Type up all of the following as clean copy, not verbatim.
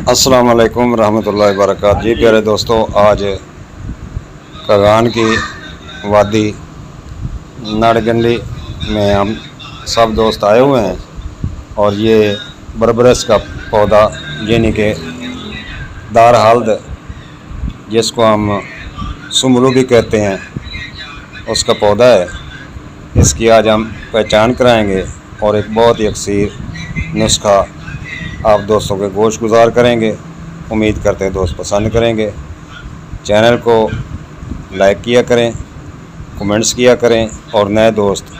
अस्सलाम वालेकुम रहमतुल्लाहि वबरकातुहू। जी प्यारे दोस्तों, आज कगान की वादी नाड़गंडी में हम सब दोस्त आए हुए हैं और ये बरबरस का पौधा यानी कि दार हल्द जिसको हम सुमलू भी कहते हैं उसका पौधा है। इसकी आज हम पहचान कराएंगे और एक बहुत ही अक्सर नुस्खा आप दोस्तों के गोश गुजार करेंगे। उम्मीद करते हैं दोस्त पसंद करेंगे। चैनल को लाइक किया करें, कमेंट्स किया करें और नए दोस्त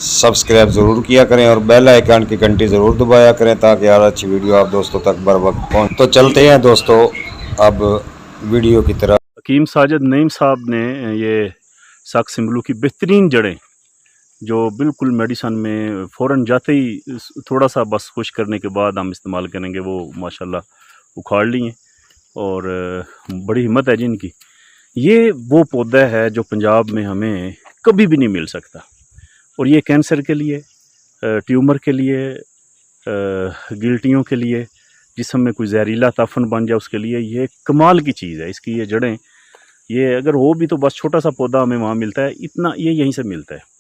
सब्सक्राइब ज़रूर किया करें और बेल आइकन की घंटी ज़रूर दबाया करें ताकि हर अच्छी वीडियो आप दोस्तों तक बर वक्त पहुँच। तो चलते हैं दोस्तों अब वीडियो की तरफ। हकीम साजिद नईम साहब ने ये साग सिम्बलू की बेहतरीन जड़ें जो बिल्कुल मेडिसन में फ़ौरन जाते ही थोड़ा सा बस खुश करने के बाद हम इस्तेमाल करेंगे, वो माशाल्लाह उखाड़ ली हैं और बड़ी हिम्मत है जिनकी। ये वो पौधा है जो पंजाब में हमें कभी भी नहीं मिल सकता और ये कैंसर के लिए, ट्यूमर के लिए, गिल्टियों के लिए, जिसम में कोई जहरीला ताफन बन जाए उसके लिए ये कमाल की चीज़ है। इसकी ये जड़ें, ये अगर हो भी तो बस छोटा सा पौधा हमें वहाँ मिलता है, इतना ये यहीं से मिलता है।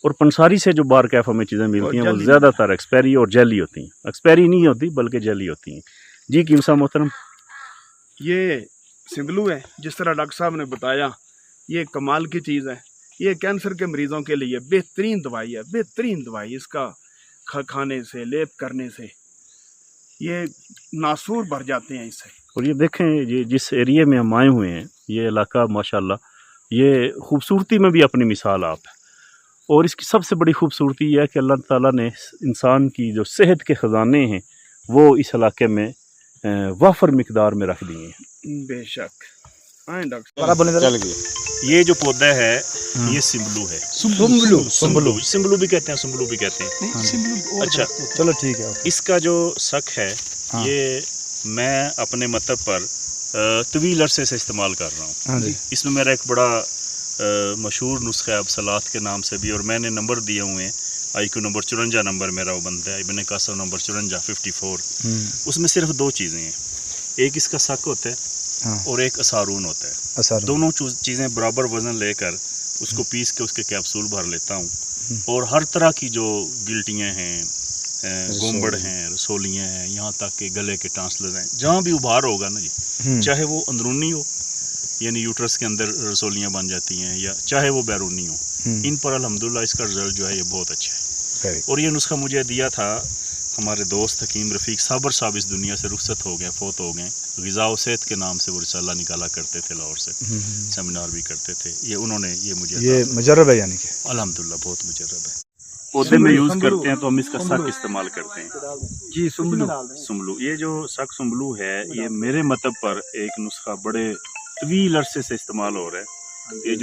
और पंसारी से जो बार कैफ हमें चीज़ें मिलती हैं वो ज़्यादातर एक्सपायरी और जेली होती हैं। एक्सपायरी नहीं होती बल्कि जेली होती हैं। जी कीम साहब मोहतरम, ये सिम्बलू है जिस तरह डॉक्टर साहब ने बताया, ये कमाल की चीज़ है। ये कैंसर के मरीज़ों के लिए बेहतरीन दवाई है, बेहतरीन दवाई। इसका खाने से, लेप करने से ये नासूर भर जाते हैं इससे। और ये देखें, ये जिस एरिए में हम आए हुए हैं ये इलाका माशाल्लाह ये खूबसूरती में भी अपनी मिसाल आप है। और इसकी सबसे बड़ी खूबसूरती यह है कि अल्लाह ताला ने इंसान की जो सेहत के ख़जाने हैं वो इस इलाके में वाफर मिकदार में रख दिए हैं। बेशक आए डॉक्टर चल गए। ये जो पौधा है ये सिम्बलू है। सिम्बलू भी कहते हैं, सुम्बलू भी कहते हैं। अच्छा चलो ठीक है। इसका जो शक है ये मैं अपने मतलब पर तवील अरसे से इस्तेमाल कर रहा हूँ। इसमें मेरा एक बड़ा मशहूर नुस्खा है अब्सलात के नाम से भी, और मैंने नंबर दिए हुए हैं। IQ नंबर 54 नंबर मेरा वो बनता है, इब्न कासिम नंबर 54 54। उसमें सिर्फ दो चीज़ें हैं, एक इसका शक होता है और एक असारून होता है। दोनों चीज़ें बराबर वज़न लेकर उसको पीस के उसके कैप्सूल भर लेता हूँ और हर तरह की जो गिल्टियाँ हैं, गोंबड़ हैं, रसोलियाँ हैं, यहाँ तक कि गले के टांसलर हैं, जहाँ भी उभार होगा ना जी, चाहे वो अंदरूनी हो यानी यूट्रस के अंदर रसोलियाँ बन जाती हैं या चाहे वो बैरूनी हो, इन पर अल्हम्दुलिल्लाह इसका रिजल्ट जो है ये बहुत अच्छा है। और ये नुस्खा मुझे दिया था हमारे दोस्त हकीम रफ़ीक साबर साहब, इस दुनिया से रुखसत हो गए, फोत हो गए। ग़िज़ा व सेहत के नाम से वो रिसाला निकाला करते थे, लाहौर से सेमिनार भी करते थे। ये उन्होंने ये मुझे मुजर्रब है, यानी कि अल्हम्दुलिल्लाह बहुत मुजर्रब है। पौधे में यूज़ करते हैं तो हम इसका शक इस्तेमाल करते हैं। जी सुम्बलू, ये जो शक सुम्बलू है ये मेरे मतलब पर एक नुस्खा बड़े तवील अरसे से इस्तेमाल हो रहा है। ये जो